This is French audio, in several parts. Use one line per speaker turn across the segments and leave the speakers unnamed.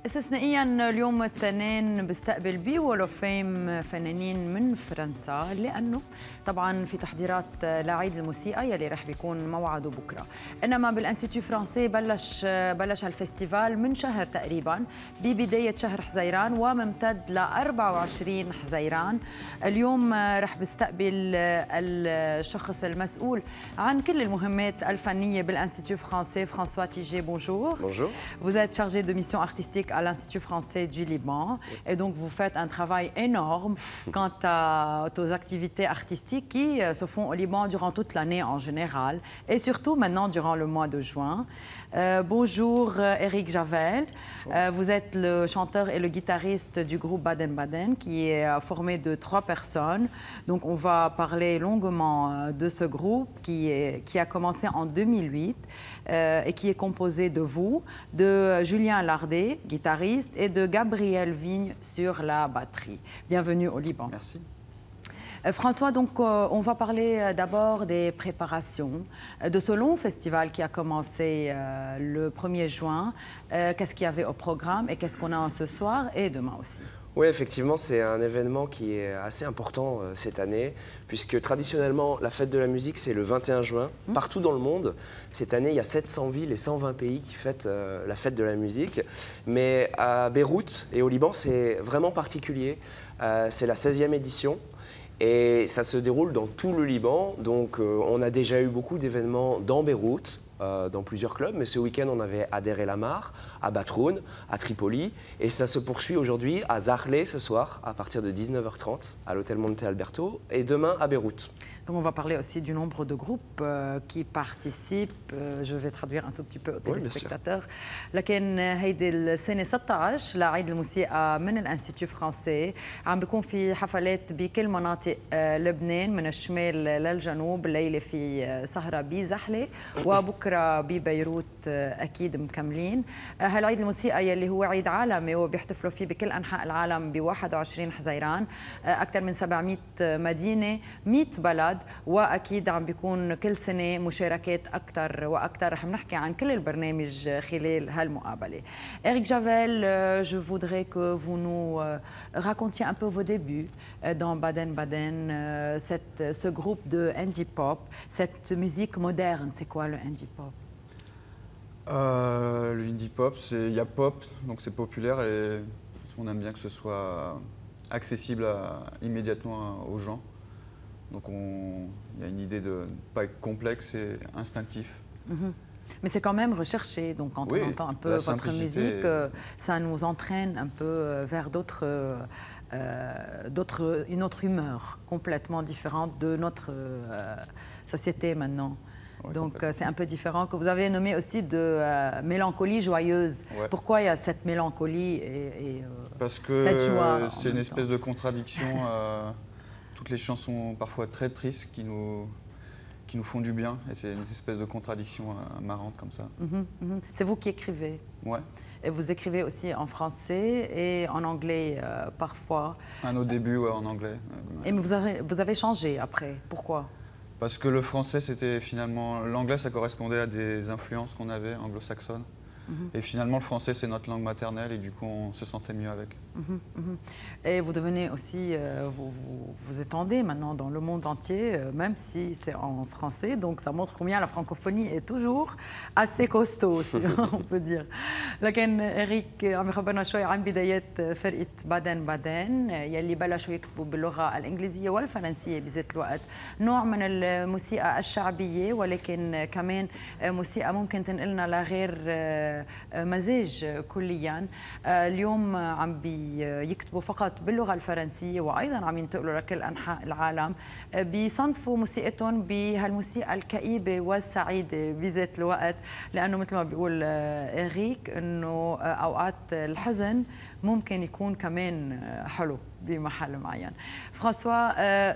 استثنائيا اليوم الاثنين بستقبل بي اوف فيم فنانين من فرنسا، لانه طبعا في تحضيرات لعيد الموسيقى يلي رح بيكون موعده بكره. انما بالانستيتيو فرانسي بلش الفستيفال من شهر تقريبا ببدايه شهر حزيران وممتد ل 24 حزيران. اليوم رح بستقبل الشخص المسؤول عن كل المهمات الفنيه بالانستيتيو فرانسي، فرانسوا تيجي. Bonjour.
Bonjour.
Vous êtes chargé de mission artistique à l'Institut français du Liban et donc vous faites un travail énorme quant aux activités artistiques qui se font au Liban durant toute l'année en général et surtout maintenant durant le mois de juin. Bonjour Eric Javel. Vous êtes le chanteur et le guitariste du groupe Baden Baden qui est formé de 3 personnes. Donc on va parler longuement de ce groupe qui a commencé en 2008 et qui est composé de vous, de Julien Lardet, guitariste, et de Gabriel Vigne sur la batterie. Bienvenue au Liban.
Merci.
François, donc on va parler d'abord des préparations de ce long festival qui a commencé le 1er juin. Qu'est-ce qu'il y avait au programme et qu'est-ce qu'on a ce soir et demain aussi?
Oui, effectivement, c'est un événement qui est assez important cette année, puisque traditionnellement, la fête de la musique, c'est le 21 juin, partout dans le monde. Cette année, il y a 700 villes et 120 pays qui fêtent la fête de la musique. Mais à Beyrouth et au Liban, c'est vraiment particulier. C'est la 16e édition. Et ça se déroule dans tout le Liban. Donc, on a déjà eu beaucoup d'événements dans Beyrouth, dans plusieurs clubs. Mais ce week-end, on avait à Der El Amar, à Batroun, à Tripoli. Et ça se poursuit aujourd'hui à Zahle ce soir, à partir de 19h30, à l'hôtel Monte Alberto. Et demain, à Beyrouth.
Donc on va parler aussi du nombre de groupes qui participent. Je vais traduire un tout petit peu aux téléspectateurs. لكن هيدي السنة 16 لعيد الموسيقى من الانستيتيو فرانسي عم بيكون في حفلات بكل مناطق لبنان من الشمال للجنوب. الليلة في سهرة بزحلة وبكرة ببيروت أكيد مكملين. هالعيد الموسيقى يلي هو عيد عالمي وبيحتفلوا فيه بكل أنحاء العالم ب 21 حزيران. أكثر من 700 مدينة، 100 بلد، واكيد عم بيكون كل سنه مشاركات اكثر واكثر. رح نحكي عن كل البرنامج خلال هالمقابله. Eric Javel, je voudrais que vous nous racontiez un peu vos débuts dans Baden Baden, ce groupe de indie pop, cette musique moderne. C'est quoi le indie pop?
Le indie pop, il y a pop, donc c'est populaire et on aime bien que ce soit accessible immédiatement aux gens. Donc il y a une idée de ne pas être complexe et instinctif.
Mais c'est quand même recherché, donc quand on entend un peu votre musique, ça nous entraîne un peu vers une autre humeur complètement différente de notre société maintenant. Ouais, donc c'est un peu différent, que vous avez nommé aussi de mélancolie joyeuse. Ouais. Pourquoi il y a cette mélancolie et
Parce que
cette joie
c'est une espèce de contradiction. Toutes les chansons parfois très tristes qui nous font du bien. Et c'est une espèce de contradiction marrante comme ça.
C'est vous qui écrivez?
Ouais.
Et vous écrivez aussi en français et en anglais parfois?
Au début, ouais, en anglais.
Et vous avez changé après. Pourquoi?
Parce que le français, c'était finalement... L'anglais, ça correspondait à des influences qu'on avait anglo-saxonnes. Et finalement, le français, c'est notre langue maternelle et du coup, on se sentait mieux avec.
Et vous devenez aussi, vous étendez maintenant dans le monde entier, même si c'est en français. Donc, ça montre combien la francophonie est toujours assez costaud, si on peut dire. لكن إريك عم يخبرنا شوي عن بدايات فرقة بادن بادن يلي بلشوا يكتبوا باللغة الإنجليزية والفرنسية بذات الوقت. نوع من الموسيقى الشعبية ولكن كمان موسيقى ممكن تنقلنا لغير مزاج كليا. اليوم عم بيكتبوا فقط باللغه الفرنسيه وايضا عم ينتقلوا لكل انحاء العالم. بيصنفوا موسيقتهم بهالموسيقى الكئيبه والسعيده بذات الوقت، لانه مثل ما بيقول إريك انه اوقات الحزن ممكن يكون كمان حلو بمحل معين. François,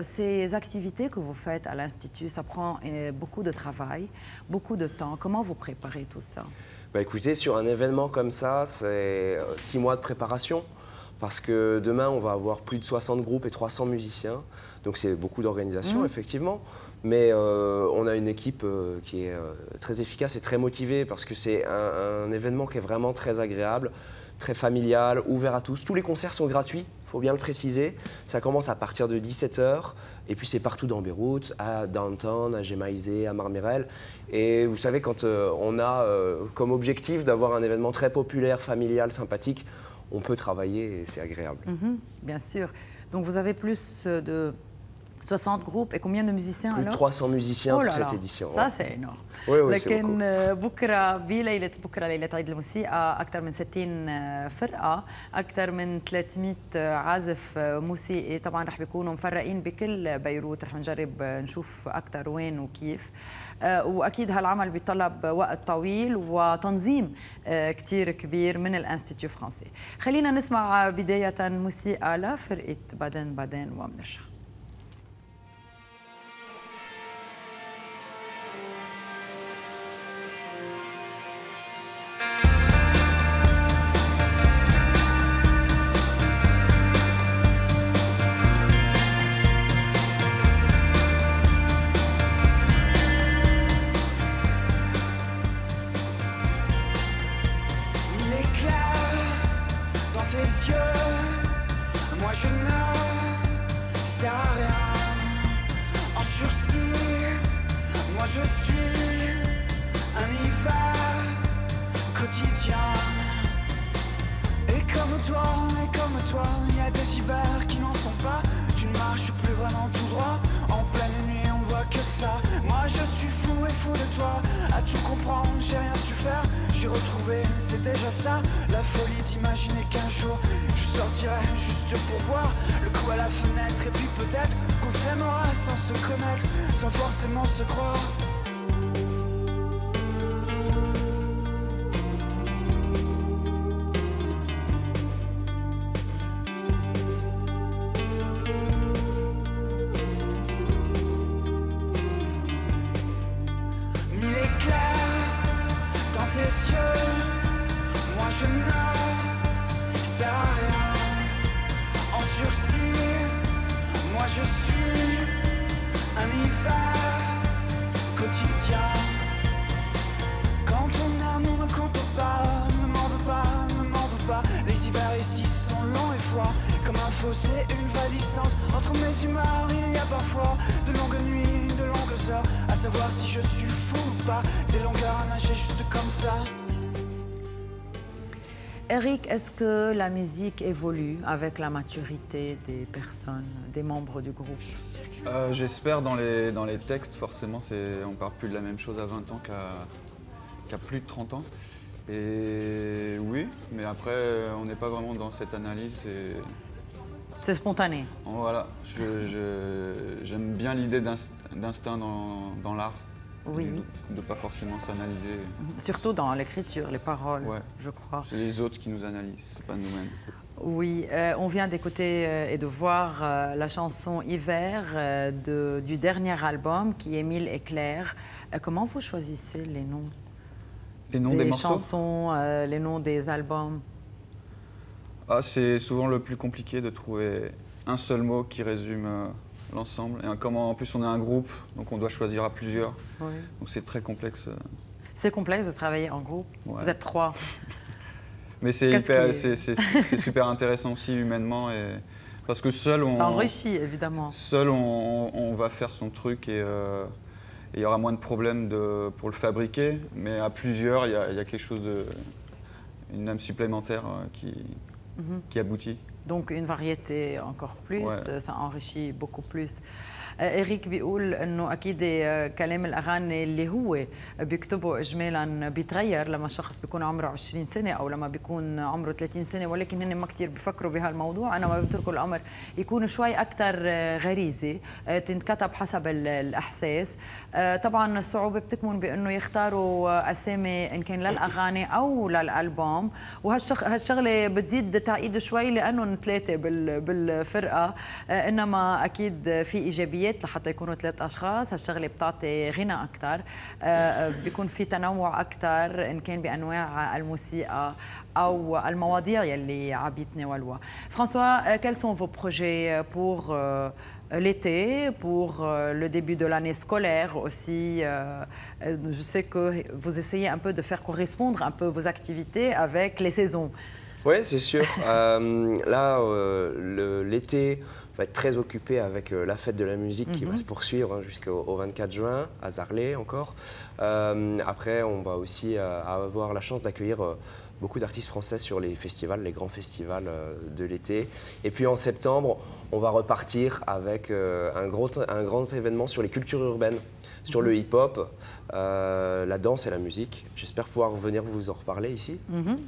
ces activités que vous faites à l'Institut, ça prend beaucoup de travail, beaucoup de temps. Comment vous préparez tout ça?
Bah écoutez, sur un événement comme ça, c'est 6 mois de préparation. Parce que demain, on va avoir plus de 60 groupes et 300 musiciens. Donc c'est beaucoup d'organisation, effectivement. Mais on a une équipe qui est très efficace et très motivée parce que c'est un événement qui est vraiment très agréable. très familial, ouvert à tous. Tous les concerts sont gratuits, il faut bien le préciser. Ça commence à partir de 17 h et puis c'est partout dans Beyrouth, à Downtown, à Gemaizeh, à Marmirel. Et vous savez, quand on a comme objectif d'avoir un événement très populaire, familial, sympathique, on peut travailler et c'est agréable.
Bien sûr. Donc vous avez plus de 60 groupes et combien de musiciens
Plus de
alors
300 musiciens pour cette édition.
Ça c'est énorme.
Oui, c'est beaucoup.
لكن بكره ليله عيد الموسيقى اكثر من 60 فرقه، اكثر من 300 عازف موسيقي، طبعا رح بيكونوا مفرقين بكل بيروت، رح نجرب نشوف اكثر وين وكيف. واكيد هالعمل بيتطلب وقت طويل وتنظيم كثير كبير من الانستيتيو فرنسي. خلينا نسمع بدايه موسيقى لفرقه بادن بادن وبنرجع.
C'est une vraie distance entre mes humeurs. Il y a parfois de longues nuits, de longues heures, à savoir si je suis fou ou pas. Des longueurs à nager juste comme ça.
Eric, est-ce que la musique évolue avec la maturité des personnes, des membres du groupe?
J'espère dans les textes, forcément, on ne parle plus de la même chose à 20 ans qu'à plus de 30 ans. Et oui, mais après, on n'est pas vraiment dans cette analyse.
C'est spontané.
Voilà, j'aime bien l'idée d'instinct dans l'art.
Oui.
De ne pas forcément s'analyser.
Surtout dans l'écriture, les paroles, ouais. Je crois.
C'est les autres qui nous analysent, c'est pas nous-mêmes.
Oui, on vient d'écouter et de voir la chanson Hiver du dernier album qui est Mille éclairs. Comment vous choisissez les noms?
Les noms des morceaux?
Chansons, les noms des albums?
C'est souvent le plus compliqué de trouver un seul mot qui résume l'ensemble. Et comme en plus on est un groupe, donc on doit choisir à plusieurs. Oui. Donc c'est très complexe.
C'est complexe de travailler en groupe. Ouais. Vous êtes 3.
Mais c'est super intéressant aussi humainement. Parce que seul on...
Ça enrichit évidemment.
Seul on va faire son truc et il y aura moins de problèmes pour le fabriquer. Mais à plusieurs, il y a quelque chose une âme supplémentaire qui aboutit.
Donc une variété encore plus, ouais. Ça enrichit beaucoup plus. إريك بيقول إنه أكيد كلام الأغاني اللي هو بيكتبه إجمالاً بيتغير لما شخص بيكون عمره 20 سنة أو لما بيكون عمره 30 سنة، ولكن هن ما كتير بيفكروا بهالموضوع. أنا ما بتركوا الأمر يكون شوي أكثر غريزي، تنكتب حسب الإحساس. طبعاً الصعوبة بتكمن بإنه يختاروا أسامي إن كان للأغاني أو للألبوم، وهالشغلة بتزيد تعقيد شوي لأنه 3 بالفرقة، إنما أكيد في إيجابية لحتى يكونوا 3 أشخاص. هالشغلة بتعطي غنى أكثر، بيكون في تنوع أكثر إن كان بأنواع الموسيقى أو المواضيع يلي عم يتناولوها. François, quels sont vos projets pour l'été, pour le début de l'année scolaire aussi? Je sais que vous essayez un peu de faire correspondre un peu vos activités avec les saisons.
Oui, c'est sûr. Là, l'été va être très occupé avec la fête de la musique qui va se poursuivre jusqu'au 24 juin, à Zarlé encore. Après, on va aussi avoir la chance d'accueillir beaucoup d'artistes français sur les festivals, les grands festivals de l'été. Et puis en septembre, on va repartir avec un grand événement sur les cultures urbaines, sur le hip-hop, la danse et la musique. J'espère pouvoir venir vous en reparler ici.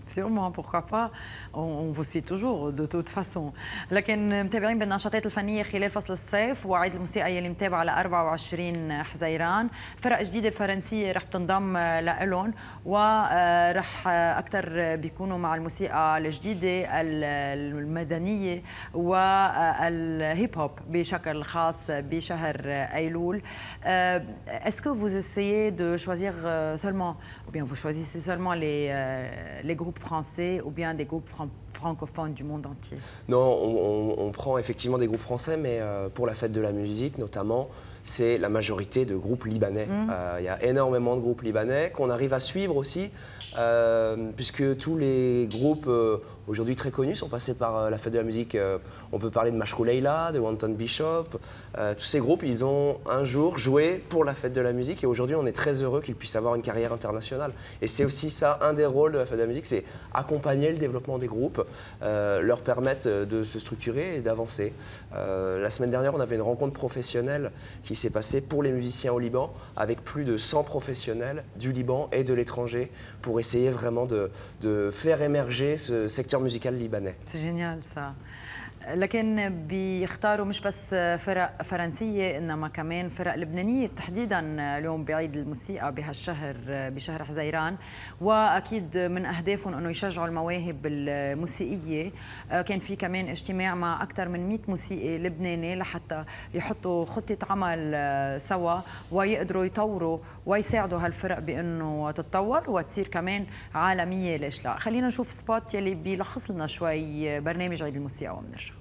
sûrement, pourquoi pas. On vous suit toujours de toute façon. لكن متابعين بالنشاطات الفنية خلال فصل الصيف وعيد الموسيقى يلي متابعة على 24 حزيران، فرق جديدة فرنسية رح تنضم لهم ورح أكثر بيكونوا مع الموسيقى الجديدة المدنية والهيب هوب بشكل خاص بشهر أيلول. Est-ce que vous essayez de choisir seulement, ou bien vous choisissez seulement les groupes français ou bien des groupes francophones du monde entier?
Non, on prend effectivement des groupes français, mais pour la fête de la musique notamment, c'est la majorité de groupes libanais. Il y a énormément de groupes libanais qu'on arrive à suivre aussi, puisque tous les groupes aujourd'hui très connus sont passés par la fête de la musique. On peut parler de Mashrou Leila, de Wanton Bishop. Tous ces groupes, ils ont un jour joué pour la fête de la musique et aujourd'hui, on est très heureux qu'ils puissent avoir une carrière internationale. Et c'est aussi ça, un des rôles de la fête de la musique, c'est accompagner le développement des groupes, leur permettre de se structurer et d'avancer. La semaine dernière, on avait une rencontre professionnelle qui s'est passée pour les musiciens au Liban avec plus de 100 professionnels du Liban et de l'étranger pour essayer vraiment de faire émerger ce secteur musical libanais.
C'est génial ça. لكن بيختاروا مش بس فرق فرنسية إنما كمان فرق لبنانية تحديدا اليوم بعيد الموسيقى بهالشهر بشهر حزيران، وأكيد من أهدافهم إنه يشجعوا المواهب الموسيقية. كان في كمان اجتماع مع أكثر من 100 موسيقي لبناني لحتى يحطوا خطة عمل سوا ويقدروا يطوروا ويساعدوا هالفرق بأنه تتطور وتصير كمان عالمية. ليش لا؟ خلينا نشوف سبوت يلي بيلخص لنا شوي برنامج عيد الموسيقى وبنرجع.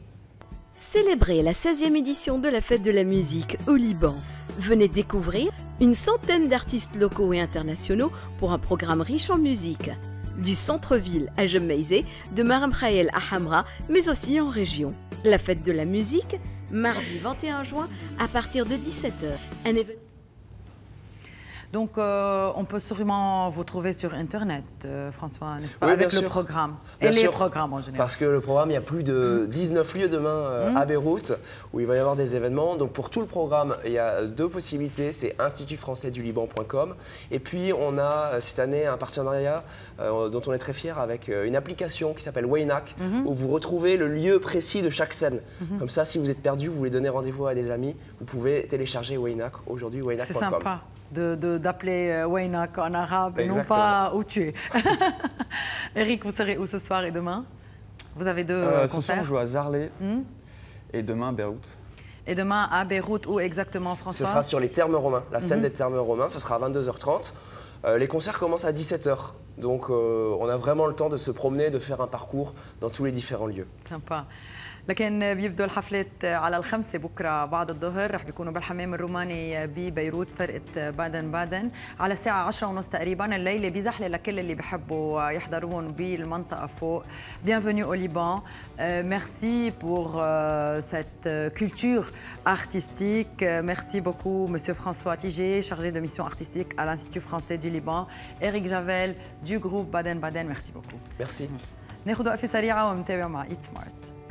Célébrez la 16e édition de la Fête de la musique au Liban. Venez découvrir une centaine d'artistes locaux et internationaux pour un programme riche en musique. Du centre-ville à Jemmeizé, de Maram Khayel à Hamra, mais aussi en région. La Fête de la musique, mardi 21 juin à partir de 17h. Un événement.
Donc, on peut sûrement vous trouver sur Internet, François, n'est-ce pas?
Oui,
avec
bien
le
sûr.
programme
Bien
et les
sûr.
programmes en général.
Parce que le programme, il y a plus de 19 lieux demain à Beyrouth où il va y avoir des événements. Donc pour tout le programme, il y a deux possibilités, c'est institutfrançaisduliban.com et puis on a cette année un partenariat dont on est très fiers avec une application qui s'appelle Waynak où vous retrouvez le lieu précis de chaque scène. Comme ça, si vous êtes perdu, vous voulez donner rendez-vous à des amis, vous pouvez télécharger Waynak aujourd'hui, waynak.com.
C'est sympa d'appeler Waynak en arabe et non
Exactement.
pas où tu es. Eric, vous serez où ce soir et demain? Vous avez deux
Ce soir,
concerts
on joue à Zarlé et demain à Beyrouth.
et demain à Beyrouth, où exactement, François?
Ce sera sur les Thermes romains, la scène des Thermes romains, ce sera à 22h30. Les concerts commencent à 17h, donc on a vraiment le temps de se promener, de faire un parcours dans tous les différents lieux.
Sympa. لكن بيبدوا الحفلات على الخمسة بكرة بعد الظهر، رح بيكونوا بالحمام الروماني ببيروت فرقة بادن بادن على الساعة 10:30 تقريبا. الليلة بزحلة لكل اللي بيحبوا يحضرون بالمنطقة فوق. Bienvenue au Liban. Merci pour cette culture artistique. Merci beaucoup, Monsieur François Tigé, chargé de mission artistique à l'Institut français du Liban. Eric Javel du groupe Baden Baden. Merci beaucoup.
Merci.
ناخذ وقفة سريعة ونتابع مع Eat Smart.